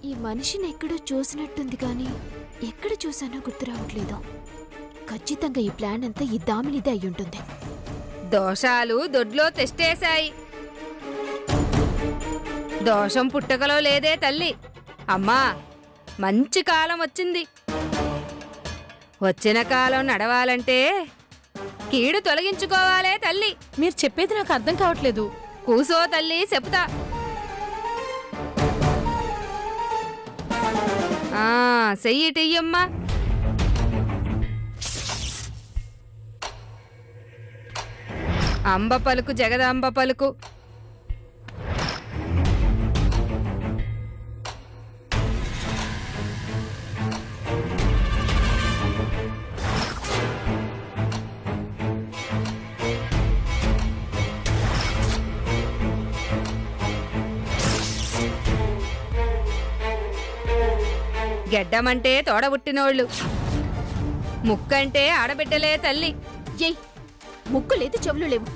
ఈ మనిషిని ఎక్కడో చూసినట్టుంది కానీ ఎక్కడ చూసానో గుర్తు రావట్లేదు. ఖచ్చితంగా ఈ ప్లాన్ అంతా ఈ దామినిదే అయ్యుంటుంది. దోషాలు దొడ్లో తెష్టేశాయి. దోషం పుట్టకలో లేదే తల్లి. అమ్మా, మంచి కాలం వచ్చింది. వచ్చిన కాలం నడవాలంటే కీడు తొలగించుకోవాలే తల్లి. మీరు చెప్పేది నాకు అర్థం కావట్లేదు. కూసో తల్లి, చెప్తా. చెయ్యిటియ్యమ్మా. అంబ పలుకు జగదాంబ పలుకు. గెడ్డమంటే తోడబుట్టినోళ్ళు, ముక్కంటే ఆడబిడ్డలే తల్లి. ఏయ్, ముక్కు లేదు, చెవులు లేవు.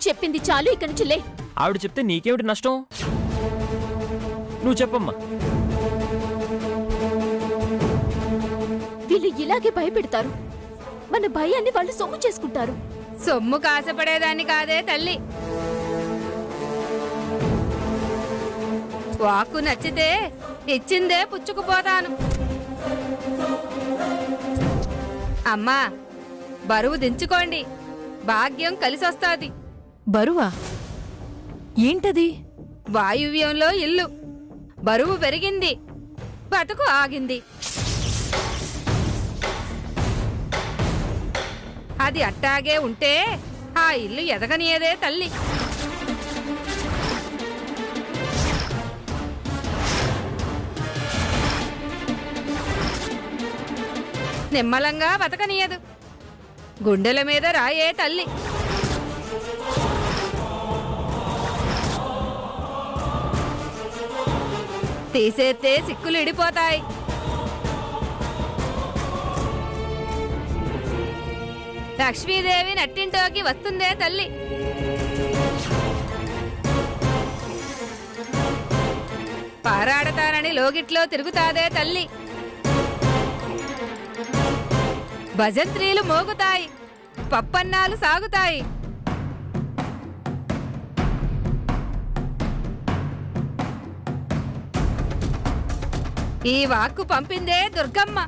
చెప్పింది చాలు, ఇక్కడి నుంచి లే. ఆవిడ చెప్తే నీకేమిటి నష్టం? నువ్వు చెప్పమ్మా. వీళ్ళు ఇలాగే భయపెడతారు. మన భయాన్ని వాళ్ళు సొమ్ము చేసుకుంటారు. సొమ్ము కాసపడేదాన్ని కాదే తల్లి. వాక్కు నచ్చితే ఇచ్చిందే పుచ్చుకుపోతాను. అమ్మా, బరువు దించుకోండి, భాగ్యం కలిసొస్తాది. బరువా? ఏంటది? వాయువ్యంలో ఇల్లు. బరువు పెరిగింది, బతుకు ఆగింది. అది అట్టాగే ఉంటే ఆ ఇల్లు ఎదగనియదే తల్లి. నిమ్మలంగా బతకనీయదు. గుండెల మీద రాయే తల్లి. తీసేస్తే సిక్కులు ఇడిపోతాయి. లక్ష్మీదేవి నట్టింటోకి వస్తుందే తల్లి. పారాడతానని లోగిట్లో తిరుగుతాదే తల్లి. భజంత్రీలు మోగుతాయి, పప్పన్నాలు సాగుతాయి. ఈ వాక్కు పంపిందే దుర్గమ్మ.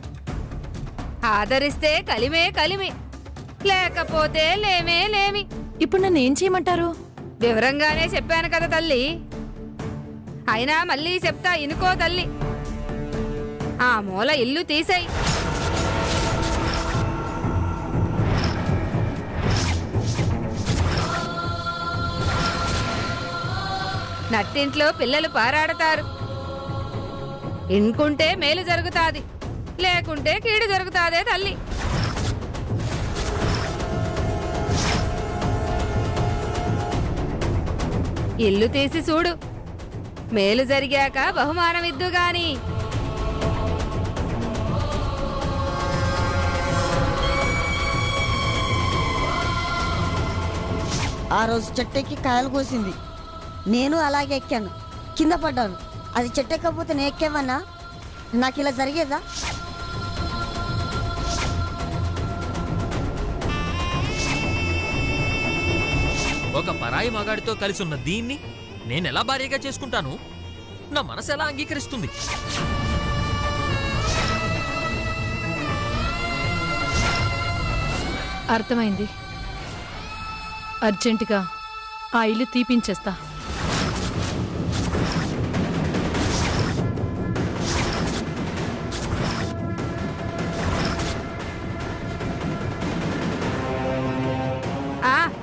ఆదరిస్తే కలిమే కలిమి, లేకపోతే లేమే లేమి. ఇప్పుడు నన్ను ఏం చేయమంటారు? వివరంగానే చెప్పాను కదా తల్లి. అయినా మళ్ళీ చెప్తా, ఇనుకో తల్లి. ఆ మూల ఇల్లు తీసేయి. నట్టింట్లో పిల్లలు పారాడతారు. ఇన్కుంటే మేలు జరుగుతాది, లేకుంటే కీడు జరుగుతాదే తల్లి. ఇల్లు తీసి చూడు, మేలు జరిగాక బహుమానమిద్దు గాని. ఆ రోజు చెట్టెక్కి కాయలు కోసింది. నేను అలాగే ఎక్కాను, కింద పడ్డాను. అది చెట్టెక్కకపోతే నేను ఎక్కేవన్నా? నాకు ఇలా జరిగేదా? ఒక పరాయి మగాడితో కలిసి ఉన్న దీన్ని నేనెలా భార్యగా చేసుకుంటాను? నా మనసు ఎలా అంగీకరిస్తుంది? అర్థమైంది. అర్జెంటుగా ఆ ఇల్లు తీపించేస్తా.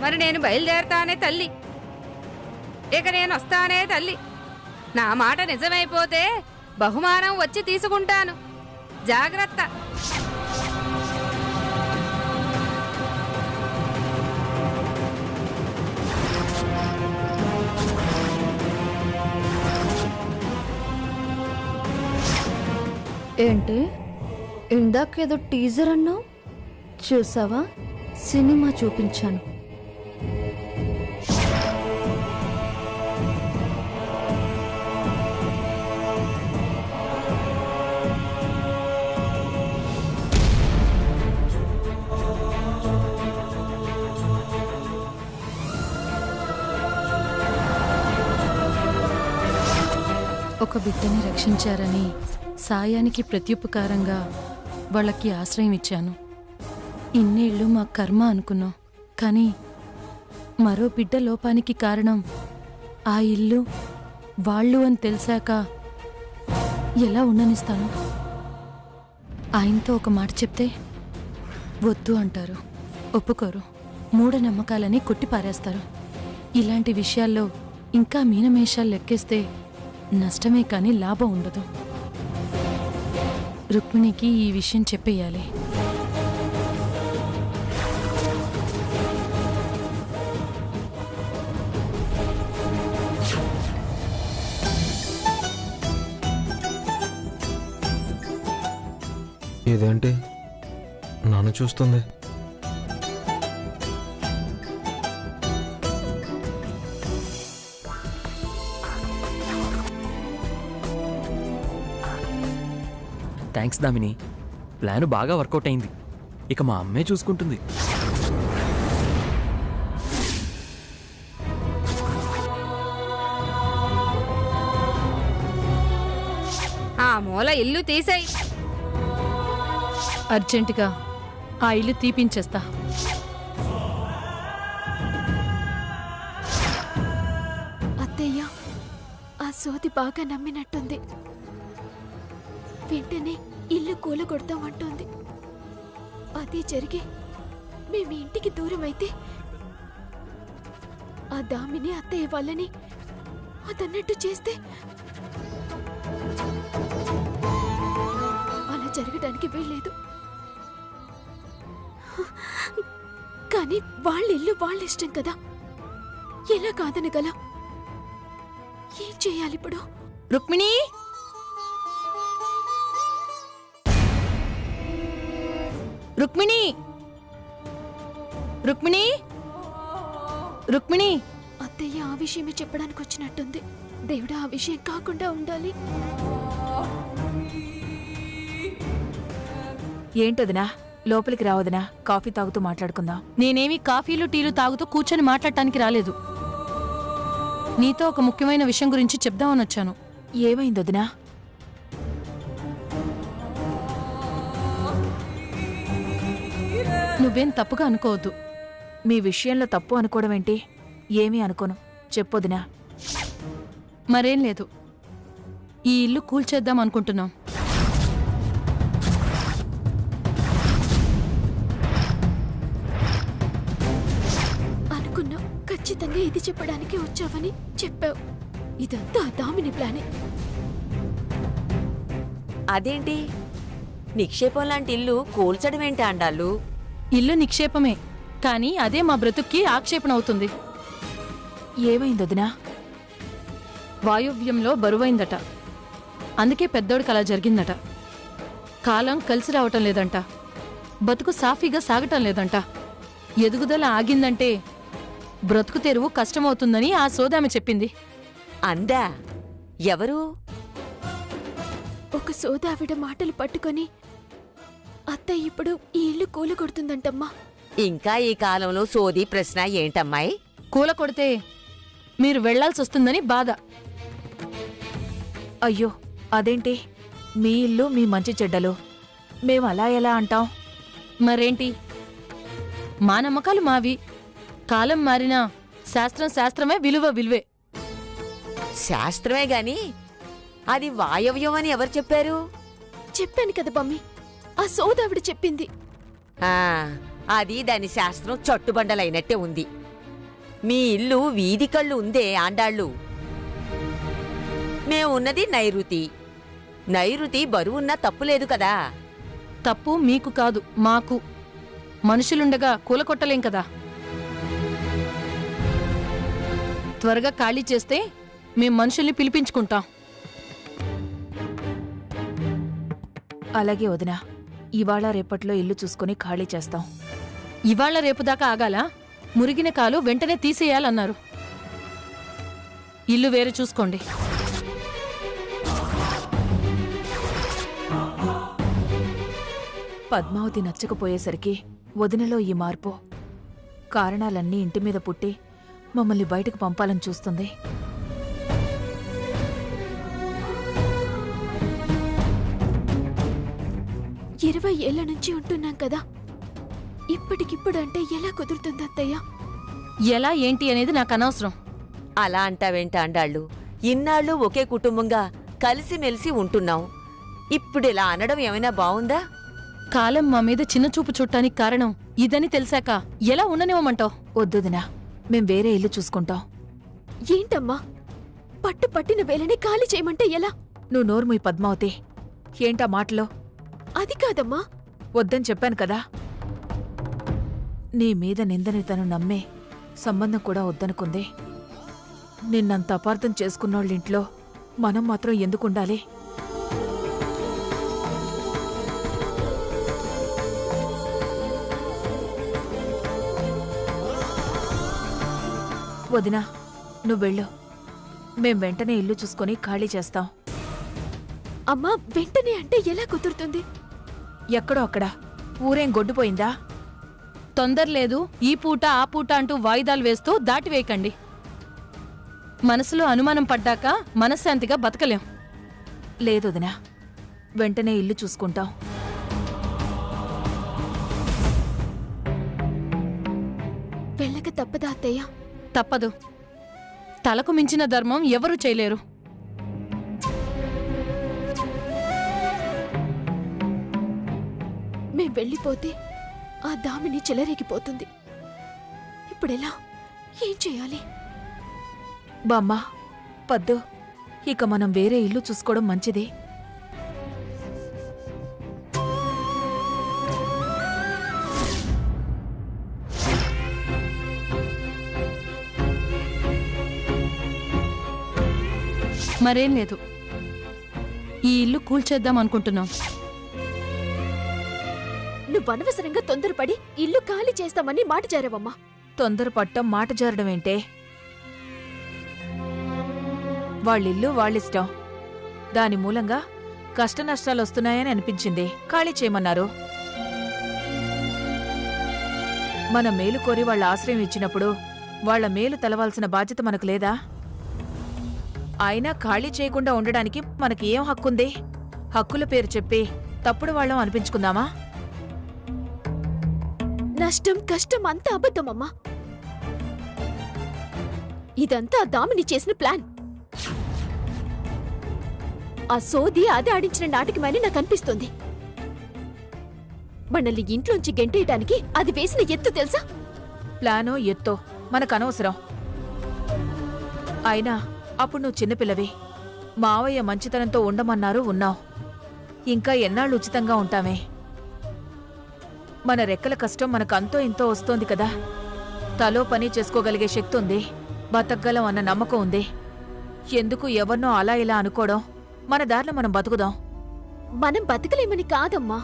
మరి నేను బయలుదేరతానే తల్లి. ఇక నేను వస్తానే తల్లి. నా మాట నిజమైపోతే బహుమానం వచ్చి తీసుకుంటాను. జాగ్రత్త. ఏంటి ఇందాకేదో టీజర్ అన్నావు? చూసావా? సినిమా చూపించాను. ఒక బిడ్డని రక్షించారని సాయానికి ప్రత్యుపకారంగా వాళ్ళకి ఆశ్రయం ఇచ్చాను. ఇన్నేళ్ళు మా కర్మ అనుకున్నాం. కానీ మరో బిడ్డ లోపానికి కారణం ఆ ఇల్లు వాళ్ళు అని తెలిసాక ఎలా ఉండనిస్తాను? ఆయనతో ఒక మాట చెప్తే వద్దు అంటారు, ఒప్పుకోరు, మూఢనమ్మకాలని కొట్టిపారేస్తారు. ఇలాంటి విషయాల్లో ఇంకా మీనమేషాలు లెక్కేస్తే నష్టమే కానీ లాభం ఉండదు. రుక్మిణికి ఈ విషయం చెప్పేయాలి. ఇదేంటి నన్ను చూస్తుంది? థ్యాంక్స్ దామిని, ప్లాన్ బాగా వర్కౌట్ అయింది. ఇక మా అమ్మే చూసుకుంటుంది. ఆ మూల ఇల్లు తీసేయ్. అర్జెంటుగా ఆ ఇల్లు తీపించేస్తా. అత్తయ్య ఆ సోది బాగా నమ్మినట్టుంది. వెంటనే ఇల్లు కూలగొడతామంటోంది. అదే జరిగి మేము ఇంటికి దూరం అయితే ఆ దామిని అత్తయ్య వాళ్ళని అదన్నట్టు చేస్తే అలా జరగడానికి వీల్లేదు. కానీ వాళ్ళ ఇల్లు వాళ్ళ ఇష్టం కదా, ఎలా కాదనగల? ఏం చేయాలి ఇప్పుడు? రుక్మిణి, రుక్మిణి, రుక్మిణి, రుక్మిణి. అత్తయ్య ఆ విషయమే చెప్పడానికి వచ్చినట్టుంది. దేవుడా, ఆ విషయం కాకుండా ఉండాలి. ఏంటొదినా, లోపలికి రావదినా, కాఫీ తాగుతూ మాట్లాడుకుందాం. నేనేమి కాఫీలు టీలు తాగుతూ కూర్చొని మాట్లాడటానికి రాలేదు. నీతో ఒక ముఖ్యమైన విషయం గురించి చెప్దామని వచ్చాను. ఏమైందొదినా? నువ్వేం తప్పుగా అనుకోవద్దు. మీ విషయంలో తప్పు అనుకోవడం ఏంటి? ఏమీ అనుకోను, చెప్పొదినా. మరేం లేదు, ఈ ఇల్లు కూల్చేద్దాం అనుకుంటున్నాం. అనుకున్నాం, ఖచ్చితంగా ఇది చెప్పడానికి వచ్చావని చెప్పావు. ఇదంతా ఆ దామిని ప్లానే. అదేంటి నిక్షేపం లాంటి ఇల్లు కూల్చడమేంటి అండాళ్ళు? ఇల్లు నిక్షేపమే, కానీ అదే మా బ్రతుక్కి ఆక్షేపణ అవుతుంది. ఏమైందొదినా? వాయువ్యంలో బరువైందట, అందుకే పెద్దోడికి అలా జరిగిందట. కాలం కలిసి రావటం లేదంట, బతుకు సాఫీగా సాగటం లేదంట. ఎదుగుదల ఆగిందంటే బ్రతుకు తెరువు కష్టమవుతుందని ఆ సోదామె చెప్పింది. అందా? ఎవరు? ఒక సోదావిడ మాటలు పట్టుకొని అత్తయ్య ఇప్పుడు ఈ ఇల్లు కూలగొడుతుందంటమ్మా. ఇంకా ఈ కాలంలో సోది ప్రశ్న ఏంటమ్మాయి? కూల కొడితే మీరు వెళ్లాల్సొస్తుందని బాధ. అయ్యో, అదేంటి? మీ ఇల్లు, మీ మంచి చెడ్డలు మేం అలా ఎలా అంటాం? మరేంటి, మా నమ్మకాలు మావి. కాలం మారినా శాస్త్రం శాస్త్రమే, విలువ విలువే. శాస్త్రమే గాని అది వాయవ్యం అని ఎవరు చెప్పారు? చెప్పాను కదా బమ్మి, ఆ సోదావిడ చెప్పింది. ఆ, అది దాని శాస్త్రం చట్టుబండలైనట్టే ఉంది. మీ ఇల్లు వీధి కళ్ళు ఉందే ఆండాళ్ళు. మేమున్నది నైరుతి. నైరుతి బరువున్నా తప్పులేదు కదా. తప్పు మీకు కాదు, మాకు. మనుషులుండగా కూలకొట్టలేం కదా. త్వరగా ఖాళీ చేస్తే మేం మనుషుల్ని పిలిపించుకుంటాం. అలాగే వదినా, ఇవాళ రేపట్లో ఇల్లు చూసుకుని ఖాళీ చేస్తాం. ఇవాళ రేపు దాకా ఆగాలా? మురిగిన కాలు వెంటనే తీసేయాలన్నారు. ఇల్లు వేరే చూసుకోండి. పద్మావతి నచ్చకపోయేసరికి వదినలో ఈ మార్పు. కారణాలన్నీ ఇంటి మీద పుట్టి మమ్మల్ని బయటకు పంపాలని చూస్తుంది. 20 ఏళ్ల నుంచి ఉంటున్నాం కదా, ఇప్పటికిప్పుడు అంటే ఎలా కుదురుతుంది అత్తయ్య? ఎలా ఏంటి అనేది నాకు అనవసరం. అలా అంటావేంట ఆండాళ్ళు? ఇన్నాళ్ళు ఒకే కుటుంబంగా కలిసిమెలిసి ఉంటున్నాం. ఇప్పుడిలా అనడం ఏమైనా బావుందా? కాలం మా మీద చిన్న చూపు చుట్టానికి కారణం ఇదని తెలిసాక ఎలా ఉండనివ్వమంటావు? వద్దుదినా, మేం వేరే ఇల్లు చూసుకుంటాం. ఏంటమ్మా, పట్టు పట్టిన వేళనే ఖాళీ చేయమంటే ఎలా? నువ్వు నోర్ముయ్ పద్మావతి. ఏంటా మాటలో? అది కాదమ్మా. వద్దని చెప్పాను కదా. నీ మీద నిందని తను నమ్మే సంబంధం కూడా వద్దనుకుంది. నిన్నంత అపార్థం చేసుకున్నోళ్ళింట్లో మనం మాత్రం ఎందుకుండాలి? వదినా, నువ్వెళ్ళు. మేం వెంటనే ఇల్లు చూసుకొని ఖాళీ చేస్తాం. అమ్మా, వెంటనే అంటే ఎలా కుదురుతుంది? ఎక్కడో అక్కడ ఊరేం గొడ్డుపోయిందా? తొందరలేదు, ఈ పూట ఆ పూట అంటూ వాయిదాలు వేస్తూ దాటివేయకండి. మనసులో అనుమానం పడ్డాక మనశ్శాంతిగా బతకలేం. లేదొదినా, వెంటనే ఇల్లు చూసుకుంటాం. వెళ్ళక తప్పదా అత్తయ్య? తప్పదు. తలకు మించిన ధర్మం ఎవరూ చేయలేరు. మేం వెళ్ళిపోతే ఆ దామిని చెలరేగిపోతుంది. ఇప్పుడెలా? ఏం చేయాలి? బామ్మా, పద్దు, ఇక మనం వేరే ఇల్లు చూసుకోవడం మంచిది. మరేం లేదు, ఈ ఇల్లు కూల్చేద్దాం అనుకుంటున్నాం. నువ్వు అనవసరంగా తొందరపడి ఇల్లు ఖాళీ చేస్తామని మాట జారావమ్మా. తొందరపట్టం మాట జారడమేంటే? వాళ్ళిల్లు వాళ్ళిష్టం. దాని మూలంగా కష్టనష్టాలొస్తున్నాయని అనిపించింది, ఖాళీ చేయమన్నారు. మన మేలు కోరి వాళ్ళ ఆశ్రయం ఇచ్చినప్పుడు వాళ్ల మేలు తెలవాల్సిన బాధ్యత మనకు లేదా? అయినా ఖాళీ చేయకుండా ఉండడానికి మనకి ఏం హక్కుంది? హక్కుల పేరు చెప్పి తప్పుడు వాళ్ళం అనిపించుకుందామా? నష్టం కష్టం అంతా అబద్ధమమ్మా. ఇదంతా ఆ దామిని చేసిన ప్లాన్. ఆ సోది అదే ఆడించిన నాటకమని నాకు అనిపిస్తుంది. మనల్ని ఇంట్లోంచి గెంటేయటానికి అది వేసిన ఎత్తు తెలుసా? ప్లానో ఎత్తో మనకనవసరం. అయినా అప్పుడు నువ్వు చిన్నపిల్లవి. మావయ్య మంచితనంతో ఉండమన్నారు, ఉన్నావు. ఇంకా ఎన్నాళ్ళు ఉచితంగా ఉంటామే? మన రెక్కల కష్టం మనకంతో ఇంతో వస్తోంది కదా. తలో పని చేసుకోగలిగే శక్తి ఉంది, బతకగలం అన్న నమ్మకం ఉంది. ఎందుకు ఎవరినో అలా ఇలా అనుకోవడం? మన దారిలో మనం బతుకుదాం. మనం బతకలేమని కాదమ్మా.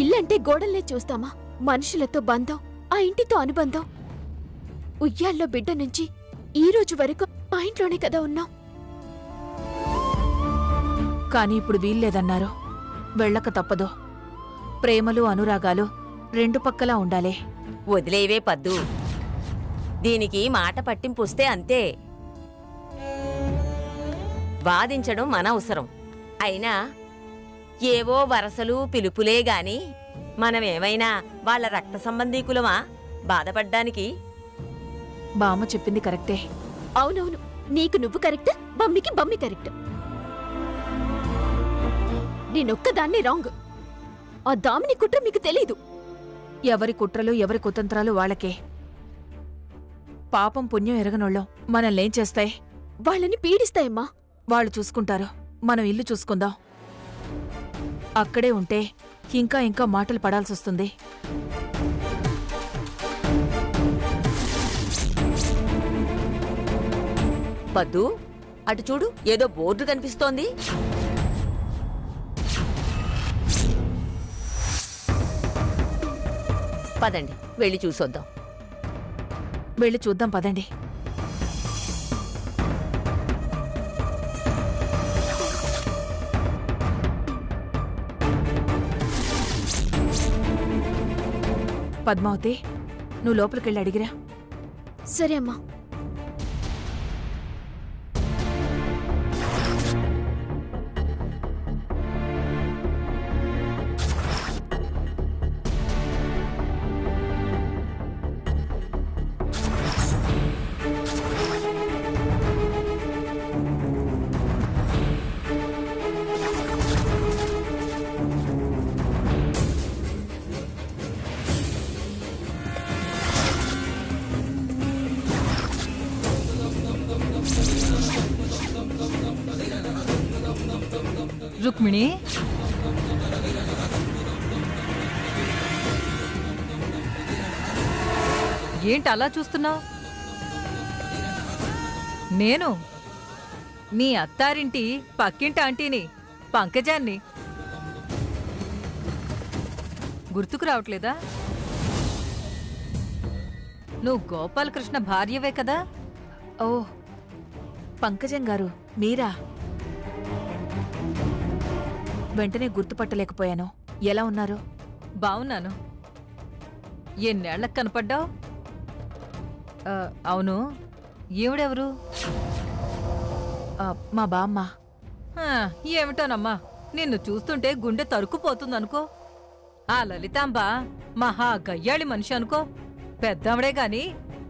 ఇల్లంటే గోడల్నే చూస్తామా? మనుషులతో బంధం, ఆ ఇంటితో అనుబంధం. ఉయ్యాల్లో బిడ్డ నుంచి ఈ రోజు వరకు మా ఇంట్లోనే కదా ఉన్నాం. కాని ఇప్పుడు వీల్లేదన్నారు. వెళ్ళక తప్పదు. ప్రేమలు అనురాగాలు రెండు పక్కలా ఉండాలి. వదిలేవే పద్దు, దీనికి మాట పట్టింపుస్తే అంతే. వాదించడం మన అవసరం. అయినా ఏవో వరసలు పిలుపులే గాని మనమేమైనా వాళ్ళ రక్త సంబంధీకులమా బాధపడ్డానికి? బామ్మ చెప్పింది కరెక్టే. అవునవును, నీకు నువ్వు కరెక్ట్, బమ్మికి బమ్మి కరెక్ట్. నేనొక్కదాన్నే రాంగ్. ఆ దామిని కుట్ర మీకు తెలీదు. ఎవరి కుట్రలు ఎవరి కుతంత్రాలు వాళ్ళకే. పాపం పుణ్యం ఎరగనోళ్ళం మనల్నేం చేస్తాయి? వాళ్ళని పీడిస్తాయమ్మా. వాళ్ళు చూసుకుంటారు, మనం ఇల్లు చూసుకుందాం. అక్కడే ఉంటే ఇంకా ఇంకా మాటలు పడాల్సొస్తుంది. పద్దు, అటు చూడు, ఏదో బోర్డు కనిపిస్తోంది. పదండి, వెళ్ళి చూసొద్దాం. వెళ్ళి చూద్దాం పదండి. పద్మావతి, నువ్వు లోపలికెళ్ళి అడిగిరా. సరే అమ్మా. రుక్మిణి, ఏంటి అలా చూస్తున్నావు? నేను మీ అత్తారింటి పక్కింటి ఆంటీని, పంకజాన్ని. గుర్తుకు రావట్లేదా? నువ్వు గోపాలకృష్ణ భార్యవే కదా? ఓ పంకజం గారు మీరా? వెంటనే గుర్తుపట్టలేకపోయాను. ఎలా ఉన్నారు? బావున్నాను. ఎన్నేళ్లకు కనపడ్డావు? అవును, ఈవిడెవరు? మా బామ్మ. ఏమిటోనమ్మా, నిన్ను చూస్తుంటే గుండె తరుక్కుపోతుందనుకో. ఆ లలితాంబ మహా గయ్యాళి మనిషి అనుకో. పెద్దవడే గాని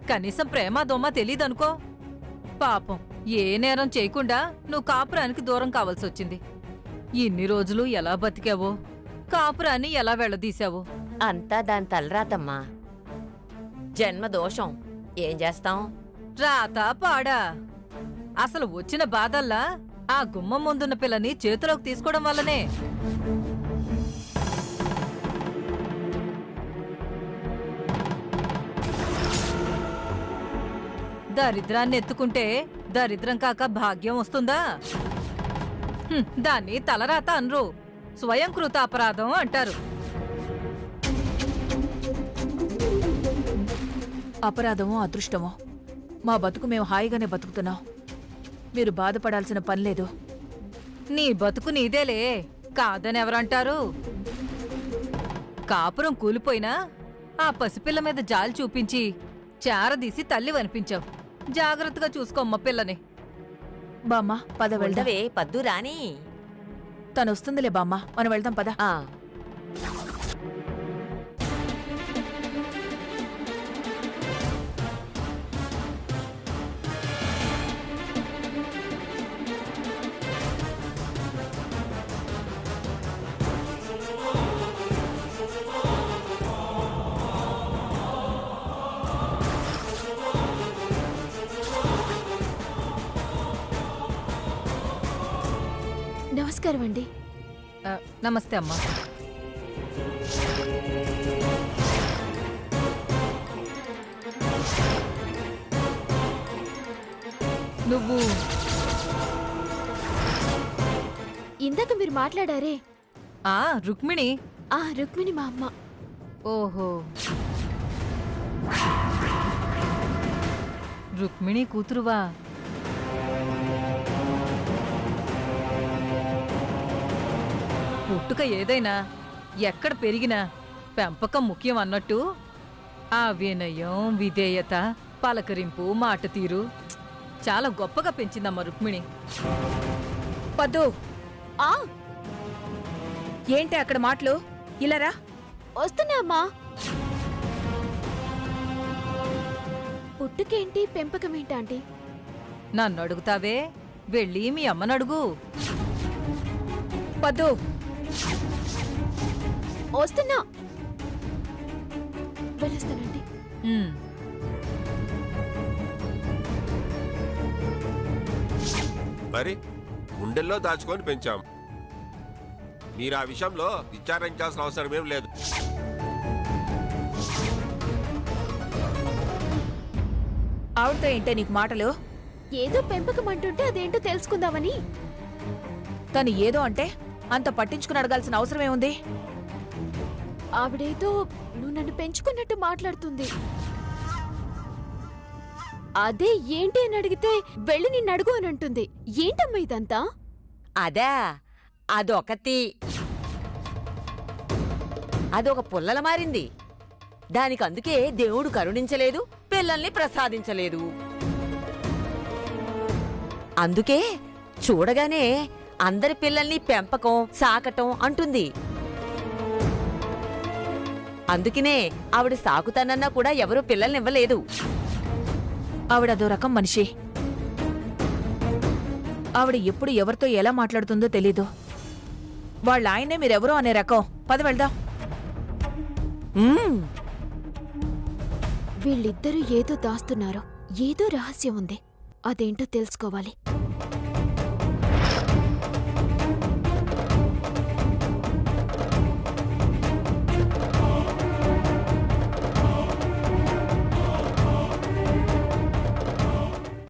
కనీసం ప్రేమ దొమ్మ తెలీదనుకో. పాపం ఏ నేరం చేయకుండా నువ్వు కాపురానికి దూరం కావాల్సొచ్చింది. ఇన్ని రోజులు ఎలా బతికావో, కాపురాన్ని ఎలా వెళ్ళదీశావో. అంతా దాని తలరాతమ్మా, జన్మదోషం. ఏం చేస్తాం? రాత పాడా. అసలు వచ్చిన బాధల్లా ఆ గుమ్మం ముందున్న పిల్లని చేతిలోకి తీసుకోవడం వల్లనే. దరిద్రాన్ని ఎత్తుకుంటే దరిద్రం కాక భాగ్యం వస్తుందా? దాన్ని తలరాత అనరు, స్వయంకృత అపరాధం అంటారు. అపరాధమో అదృష్టమో మా బతుకు మేము హాయిగానే బతుకుతున్నాం. మీరు బాధపడాల్సిన పనిలేదు. నీ బతుకు నీదేలే, కాదని ఎవరంటారు? కాపురం కూలిపోయినా ఆ పసిపిల్ల మీద జాలి చూపించి చారదీసి తల్లి వనిపించావు. జాగ్రత్తగా చూసుకోమ్మ పిల్లని. బామ్మ పద వెళ్దాం. ఉండవే పద్దు రాని. తను వస్తుందిలే బామ్మ, మనం వెళ్దాం పద. ఆ నమస్కారం అండి. నమస్తే అమ్మా. నువ్వు ఇందాక మీరు మాట్లాడారే, రుక్మిణి. రుక్మిణి మా అమ్మ. ఓహో, రుక్మిణి కూతురువా? పుట్టుక ఏదైనా, ఎక్కడ పెరిగినా పెంపకం ముఖ్యం అన్నట్టు ఆ వినయం, విధేయత, పలకరింపు, మాట తీరు చాలా గొప్పగా పెంచిందమ్మ రుక్మిణి. పద్దు, ఏంటి అక్కడ మాటలు? ఇలారా. వస్తున్నా అమ్మా. పుట్టుకేంటి, పెంపకమేంటి ఆంటీ? నన్ను అడుగుతావే, వెళ్ళి మీ అమ్మనడుగు. పద్దు, వస్తున్నా. వెళ్ళొస్తానండి. మరి గుండెల్లో దాచుకొని పెంచాం. మీరు ఆ విషయంలో విచారించాల్సిన అవసరమేం లేదు. ఆవిడతో ఏంటే నీకు మాటలు? ఏదో పెంపకం అంటుంటే అదేంటో తెలుసుకుందామని. తను ఏదో అంటే అంత పట్టించుకుని అడగాల్సిన అవసరమేముంది? ఆవిడేదో నువ్వు నన్ను పెంచుకున్నట్టు మాట్లాడుతుంది. అదే ఏంటి అని అడిగితే వెళ్ళి నిన్ను అడుగు అని అంటుంది. ఏంటమ్మా ఇదంతా? అదా, అదొకటి. అదొక పుల్లల మారింది. దానికి అందుకే దేవుడు కరుణించలేదు, పిల్లల్ని ప్రసాదించలేదు. అందుకే చూడగానే అందరి పిల్లల్ని పెంపకం, సాకటం అంటుంది. అందుకనే ఆవిడ సాకుతానన్నా కూడా ఎవరూ పిల్లల్నివ్వలేదు. ఆవిడదో రకం మనిషి. ఆవిడ ఎప్పుడు ఎవరితో ఎలా మాట్లాడుతుందో తెలీదు. వాళ్ళ ఆయనే మీరెవరో అనే రకం. పద వెళ్దాం. వీళ్ళిద్దరూ ఏదో దాస్తున్నారు. ఏదో రహస్యం ఉంది. అదేంటో తెలుసుకోవాలి.